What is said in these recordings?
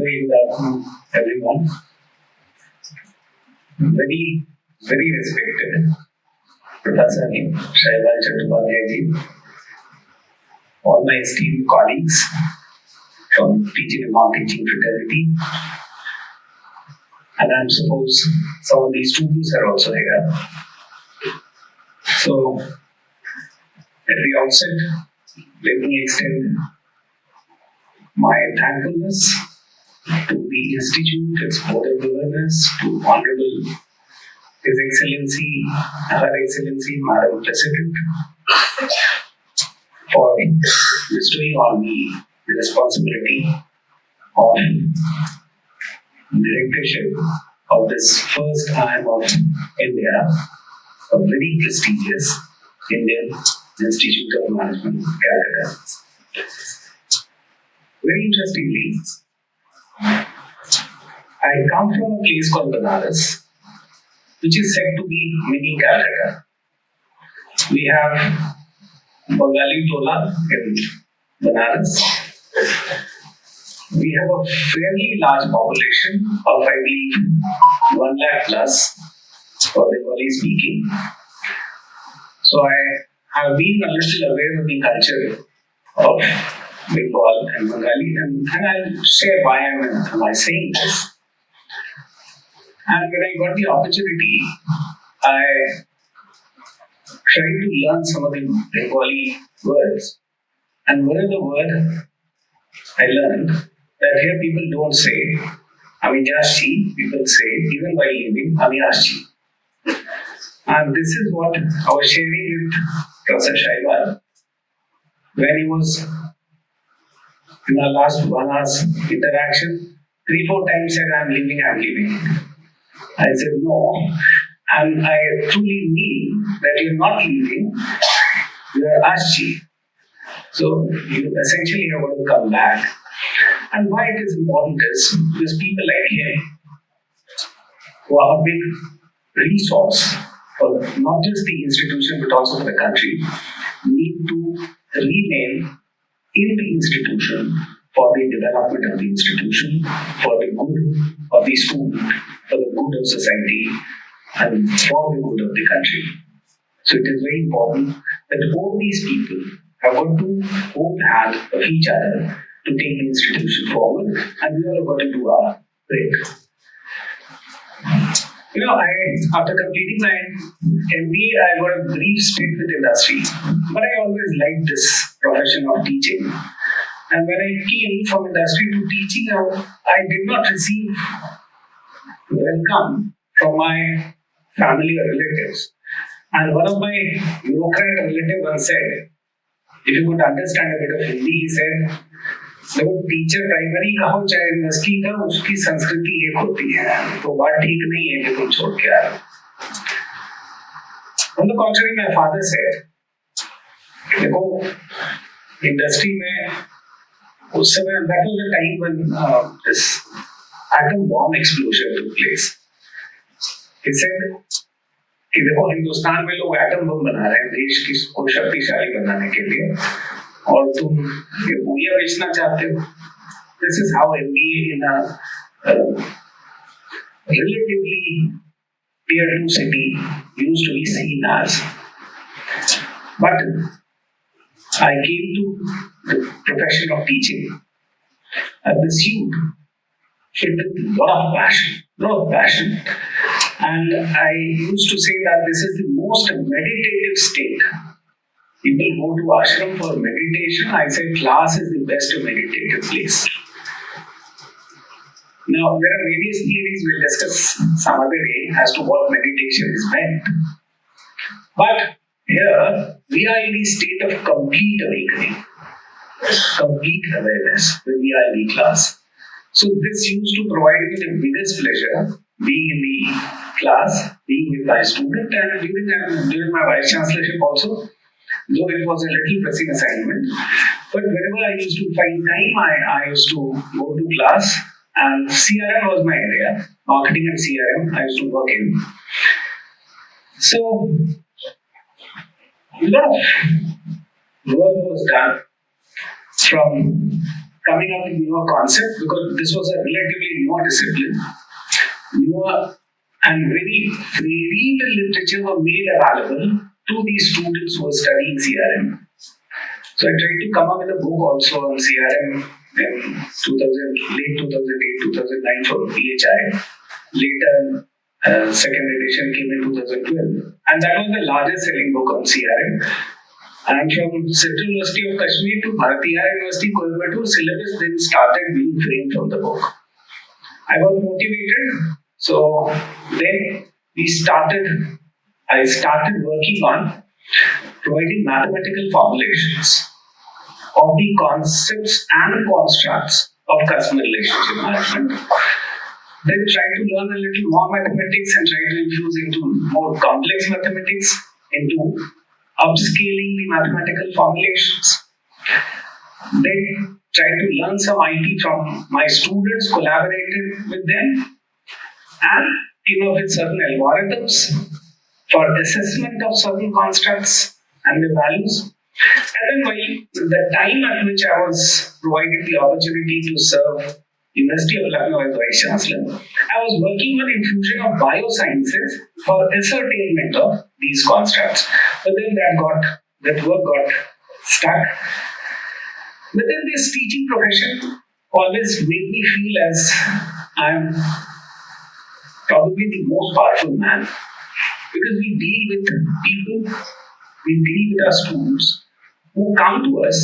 Very good afternoon, everyone. Very respected Professor Shaival Chattopadhyay, all my esteemed colleagues from teaching and non-teaching fraternity, and I'm suppose some of these students are also here. So, at the outset, let me extend my thankfulness to the Institute, its Board of Governors, to Honorable His Excellency, Her Excellency, Madam President, for bestowing on me the responsibility of directorship of this first IIM of India, a very prestigious Indian Institute of Management, Calcutta. Very interestingly, I come from a place called Banaras, which is said to be mini Calcutta. We have Bengali Tola in Banaras. We have a fairly large population of, I believe, 1 lakh plus for Bengali speaking. So I have been a little aware of the culture of Bengal and Bengali, and I'll share why am I saying this. And when I got the opportunity, I tried to learn some of the Bengali words. And one of the words I learned that here people don't say Ami Jashi, people say, even while living, Ami Ashi. And this is what I was sharing with Professor Shaival when he was in our last 1 hour's interaction. 3-4 times said, I'm leaving. I said, no. And I truly mean that you're not leaving, you're Ashi. So you essentially are going to come back. And why it is important is because people like him, who are a big resource for not just the institution but also for the country, need to remain in the institution for the development of the institution, for the good of the student, for the good of society, and for the good of the country. So it is very important that all these people have got to hold hand of each other to take the institution forward, and we all have got to do our bit. After completing my MBA, I got a brief stint with industry, but I always liked this profession of teaching. And when I came from industry to teaching, I did not receive welcome from my family or relatives. And one of my bureaucrat relatives once said, if you could understand a bit of Hindi, he said, देखो teacher primary का हो चाहे university का, उसकी संस्कृति एक होती है, तो बात ठीक नहीं है कि तुम छोड़ के आ रहे हो. On the contrary, my father said, देखो इंडस्ट्री में उस समय that was the time when this atom bomb explosion took place. He said कि देखो हिंदुस्तान में लोग एटम बम बना रहे हैं देश को शक्तिशाली बनाने के लिए, और तुम ये पूरियां बेचना चाहते हो. This is how MBA in a relatively tier 2 city used to be seen as. But I came to the profession of teaching. I pursued it with a lot of passion. And I used to say that this is the most meditative state. People go to ashram for meditation. I say class is the best meditative place. Now, there are various theories we'll discuss some other day as to what meditation is meant. But here, we are in the state of complete awakening, complete awareness when we are in the class. So this used to provide me the biggest pleasure, being in the class, being with my student, and during my vice chancellorship also, though it was a little pressing assignment. But whenever I used to find time, I used to go to class, and CRM was my area, marketing and CRM, I used to work in. So, a lot of work was done from coming up with newer concept because this was a relatively newer discipline. Newer and very little literature were made available to these students who were studying CRM. So I tried to come up with a book also on CRM in late 2008, 2009 for PHI. Later, second edition came in 2012. And that was the largest selling book on CRM. And from Central University of Kashmir to Bharatiya University, Coimbatore, syllabus then started being framed from the book. I got motivated. So then I started working on providing mathematical formulations of the concepts and constructs of customer relationship management. Then try to learn a little more mathematics and try to infuse into more complex mathematics, into upscaling the mathematical formulations. Then try to learn some IT from my students, collaborated with them, and came up with certain algorithms for assessment of certain constructs and the values. And then while the time at which I was provided the opportunity to serve University of Lucknow as Vice Chancellor, I was working on infusion of biosciences for ascertainment of these constructs. But then that work got stuck. But then this teaching profession always made me feel as I'm probably the most powerful man, because we deal with people, we deal with our students who come to us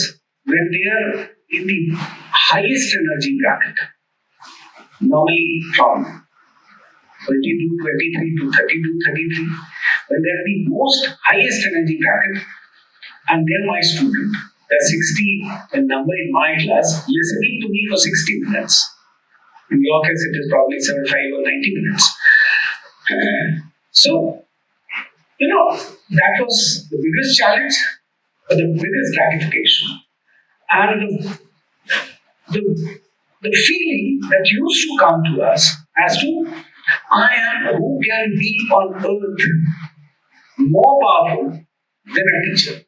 when they are in the highest energy bracket. Normally from 22, 23 to 32, 33, when they're the most highest energy bracket, and they're my student. They're 60, a number in my class, listening to me for 60 minutes. In your case, it is probably 75 or 90 minutes. So, that was the biggest challenge, but the biggest gratification. And the feeling that used to come to us as to, I am who can be on earth more powerful than a teacher.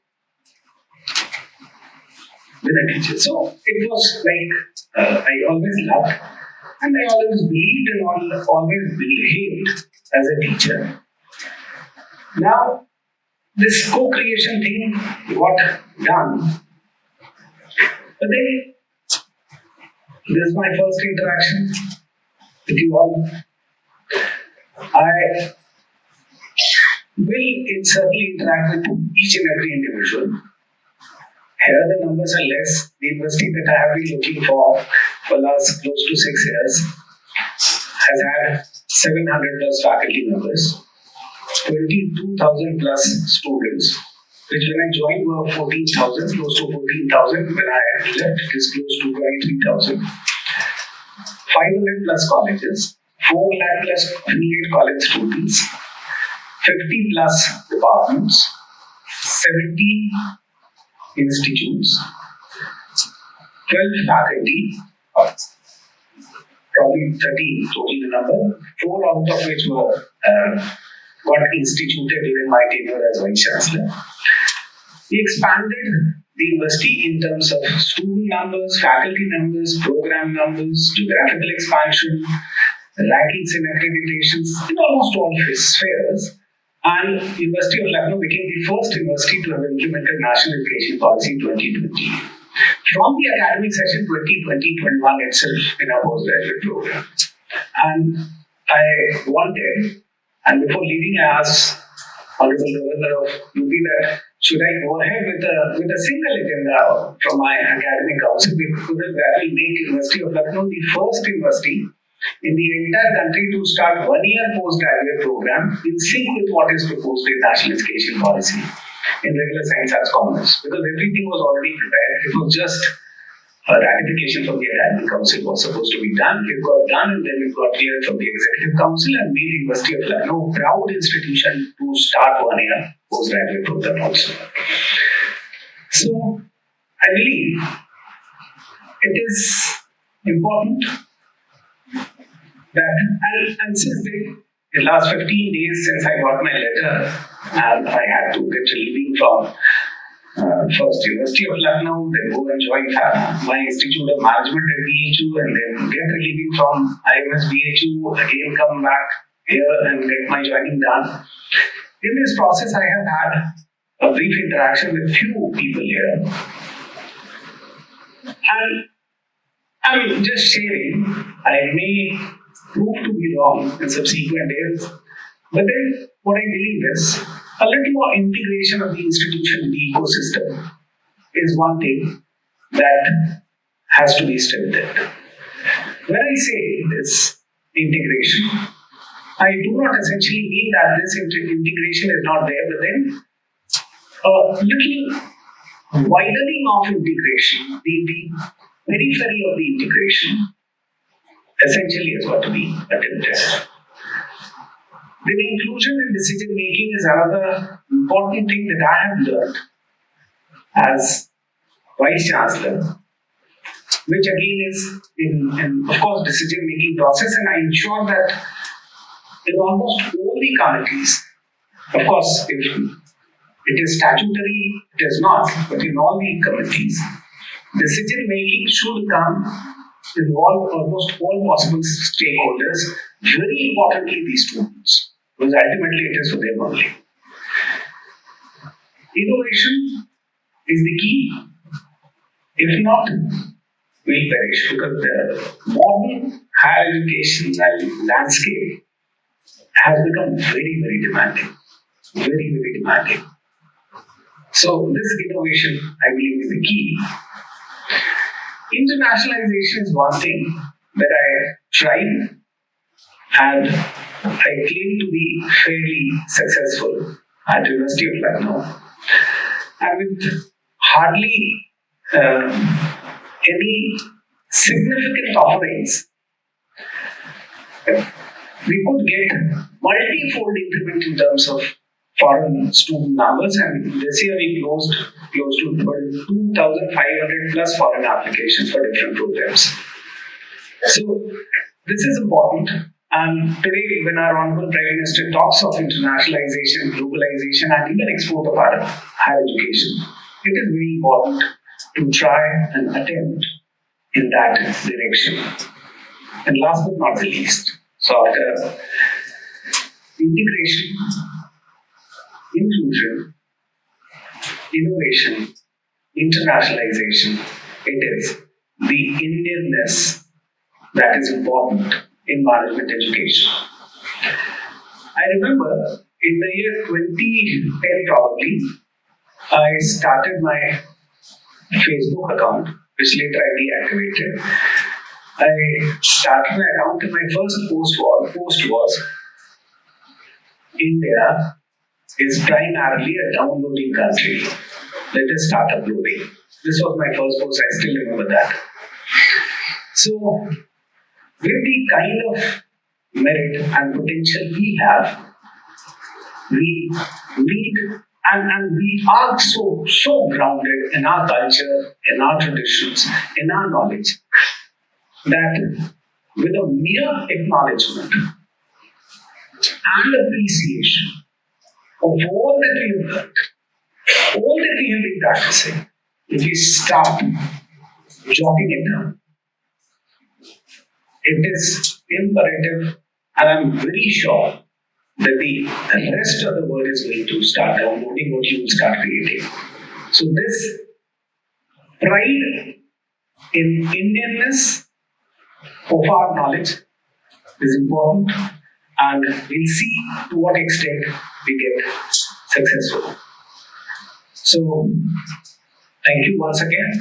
So it was like I always loved and I always believed and always behaved as a teacher. Now, this co-creation thing got done. But then, this is my first interaction with you all. I will certainly interact with each and every individual. Here the numbers are less. The university that I have been looking for last close to 6 years has had 700 plus faculty members, 22,000 plus students, which when I joined were 14,000, close to 14,000. When I left, it is close to 23,000. 500 plus colleges, 4 lakh plus affiliate college students, 50 plus departments, 17 institutes, 12 faculty, probably 13 total number, 4 out of which were got instituted during my tenure as Vice Chancellor. We expanded the university in terms of student numbers, faculty numbers, program numbers, geographical expansion, rankings and accreditations in almost all spheres. And University of Lucknow became the first university to have implemented National Education Policy 2020. From the academic session 2020-21 itself in our postgraduate program. And I wanted, and before leaving, I asked Honorable Governor of UP that should I go ahead with a single agenda from my academic council, because that will make University of Lucknow the first university in the entire country to start 1-year postgraduate program in sync with what is proposed in National Education Policy in regular science, arts, commerce, because everything was already prepared. It was just a ratification from the academic council was supposed to be done. It got done, and then it got cleared from the executive council and made University of Lucknow a proud institution to start 1-year postgraduate program also. So I believe it is important that, and since the last 15 days since I got my letter and I had to get relieving from first University of Lucknow, then go and join my Institute of Management at BHU, and then get relieving from IIM BHU, again come back here and get my joining done. In this process, I have had a brief interaction with few people here, and I'm just sharing. I may prove to be wrong in subsequent days, but then what I believe is a little more integration of the institution in the ecosystem is one thing that has to be strengthened. When I say this integration, I do not essentially mean that this integration is not there, but then a little widening of integration, the periphery of the integration, essentially is what to be attempted. Then inclusion in decision making is another important thing that I have learned as Vice Chancellor, which again is in of course decision making process, and I ensure that in almost all the committees, of course if it is statutory, it is not, but in all the committees, decision making should involve almost all possible stakeholders, very importantly the students, because ultimately it is for them only. Innovation is the key. If not, we perish, because the modern higher education landscape has become very, very demanding. Very, very demanding. So this innovation, I believe, is the key. Internationalization is one thing that I tried, and I claim to be fairly successful at the University of Lucknow. And with hardly any significant offerings, we could get multi-fold increment in terms of foreign student numbers, and this year we closed close to 2,500 plus foreign applications for different programs. So this is important, and today when our Honorable Prime Minister talks of internationalization, globalization, and even export of our higher education, it is very important to try and attempt in that direction. And last but not the least, so after integration, inclusion, innovation, internationalization, it is the Indianness that is important in management education. I remember in the year 2010 probably, I started my Facebook account, which later I deactivated. I started my account and my first post was India is primarily a downloading country. Let us start uploading. This was my first post, I still remember that. So, with the kind of merit and potential we have, we need and we are so grounded in our culture, in our traditions, in our knowledge, that with a mere acknowledgement and appreciation of all that we have learned, all that we have been practicing, if we start jotting it down, it is imperative, and I'm very sure that the rest of the world is going to start downloading what you will start creating. So this pride in Indianness of our knowledge is important, and we'll see to what extent we get successful. So thank you once again.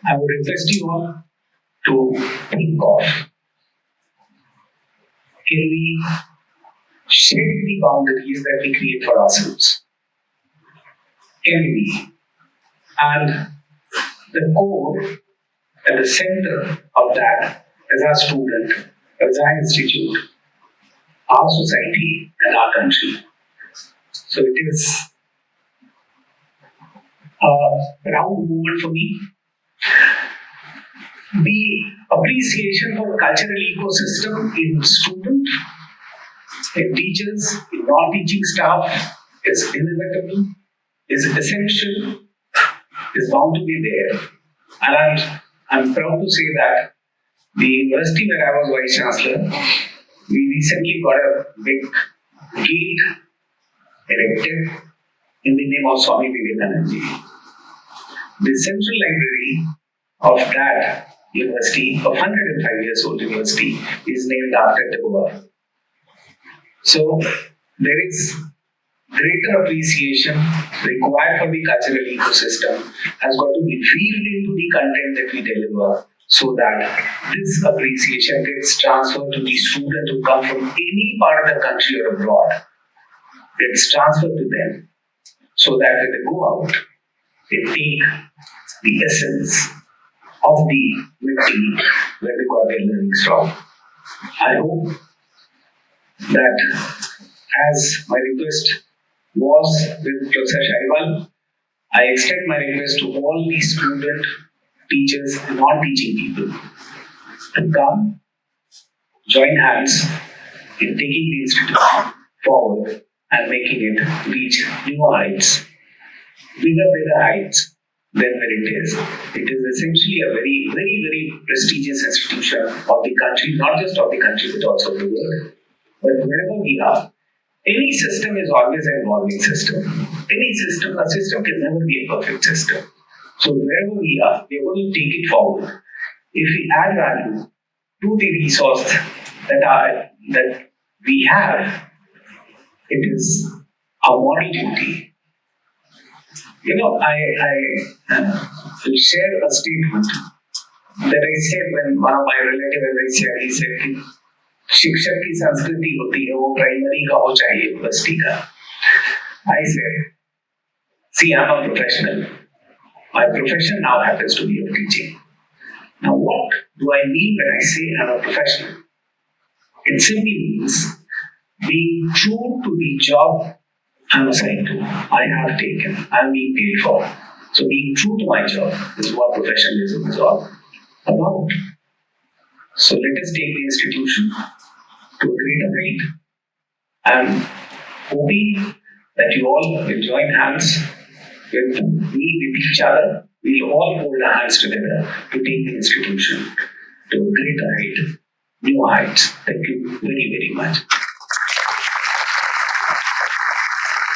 I would request you all to think of, can we shed the boundaries that we create for ourselves? Can we? And the core and the center of that is our student, is our institute, our society, and our country. So it is a proud moment for me. The appreciation for cultural ecosystem in student, in teachers, in non-teaching staff, is inevitable, is essential, is bound to be there. And I'm proud to say that the university where I was Vice Chancellor, we recently got a big gate erected in the name of Swami Vivekananda ji. The central library of that university, of 105 years old university, is named after Tagore. So there is greater appreciation required for the cultural ecosystem has got to be weaved into the content that we deliver so that this appreciation gets transferred to the student who come from any part of the country or abroad. Gets transferred to them so that when they go out, they take the essence of the material where they got their learnings from. I hope that as my request was with Professor Shaiwal, I extend my request to all the student, teachers, and non-teaching people to come, join hands in taking the institution forward and making it reach new heights, bigger heights than where it is. It is essentially a very, very, very prestigious institution of the country, not just of the country, but also of the world. But wherever we are, any system is always an evolving system. A system can never be a perfect system. So wherever we are going to take it forward. If we add value to the resource that we have, it is our moral duty. I will share a statement that I said when one of my relatives, he said, शिक्षक की संस्कृति होती है वो primary का हो चाहे university का. I said, see, I'm a professional. My profession now happens to be of teaching. Now, what do I mean when I say I'm a professional? It simply means being true to the job I'm assigned to, I have taken, I'm being paid for. So being true to my job is what professionalism is all about. So let us take the institution to a greater height. I'm hoping that you all will join hands with me, with each other. We'll all hold our hands together to take the institution to a greater height, new heights. Thank you very, very much.